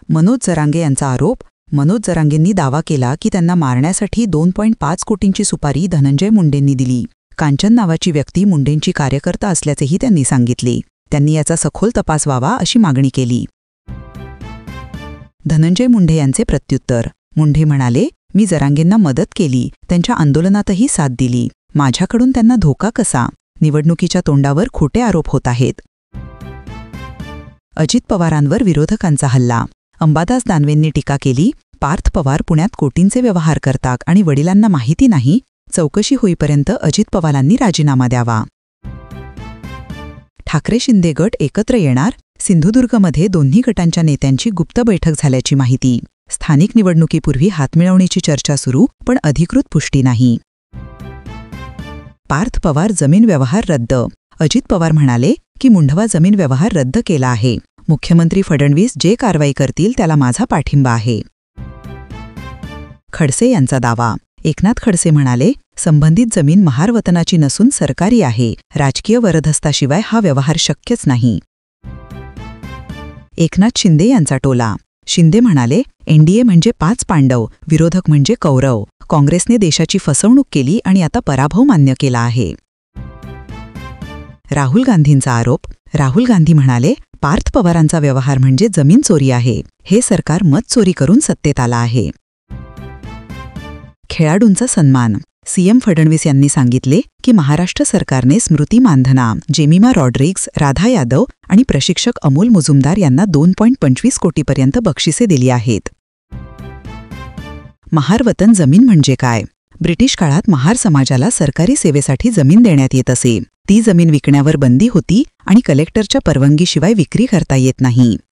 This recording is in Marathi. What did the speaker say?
मनोज जरांगे यांचा आरोप. मनोज जरांगेंनी दावा केला की त्यांना मारण्यासाठी 2.5 कोटींची सुपारी धनंजय मुंडेंनी दिली. कांचन नावाची व्यक्ती मुंडेंची कार्यकर्ता असल्याचेही त्यांनी सांगितले. त्यांनी याचा सखोल तपास व्हावा अशी मागणी केली. धनंजय मुंडे यांचे प्रत्युत्तर. मुंडे म्हणाले, मी जरांगेंना मदत केली, त्यांच्या आंदोलनातही साथ दिली. माझ्याकडून त्यांना धोका कसा? निवडणुकीच्या तोंडावर खोटे आरोप होत आहेत. अजित पवारांवर विरोधकांचा हल्ला. अंबादास दानवेंनी टीका केली, पार्थ पवार पुण्यात कोटींचे व्यवहार करतात आणि वडिलांना माहिती नाही. चौकशी होईपर्यंत अजित पवारांनी राजीनामा द्यावा. ठाकरे शिंदे गट एकत्र येणार. सिंधुदुर्गमध्ये दोन्ही गटांच्या नेत्यांची गुप्त बैठक झाल्याची माहिती. स्थानिक निवडणुकीपूर्वी हातमिळवणीची चर्चा सुरू, पण अधिकृत पुष्टी नाही. पार्थ पवार जमीन व्यवहार रद्द. अजित पवार म्हणाले की मुंढवा जमीन व्यवहार रद्द केला आहे. मुख्यमंत्री फडणवीस जे कारवाई करतील त्याला माझा पाठिंबा आहे. खडसे यांचा दावा. एकनाथ खडसे म्हणाले, संबंधित जमीन महार वतनाची नसून सरकारी आहे. राजकीय वरदहस्ताशिवाय हा व्यवहार शक्यच नाही. एकनाथ शिंदे यांचा टोला. शिंदे म्हणाले, एनडीए म्हणजे 5 पांडव, विरोधक म्हणजे कौरव. काँग्रेसने देशाची फसवणूक केली आणि आता पराभव मान्य केला आहे. राहुल गांधींचा आरोप. राहुल गांधी म्हणाले, पार्थ पवारांचा व्यवहार म्हणजे जमीन चोरी आहे. हे सरकार मत चोरी करून सत्तेत आला आहे. खेळाडूंचा सन्मान. सीएम फडणवीस यांनी सांगितले की महाराष्ट्र सरकारने स्मृती मानधना, जेमिमा रॉड्रिग्स, राधा यादव आणि प्रशिक्षक अमोल मुजुमदार यांना 2.25 कोटीपर्यंत बक्षिसे दिली आहेत. महार वतन जमीन म्हणजे काय? ब्रिटिश काळात महार समाजाला सरकारी सेवेसाठी जमीन देण्यात येत असे. ती जमीन विकण्यावर बंदी होती आणि कलेक्टरच्या परवानगीशिवाय विक्री करता येत नाही.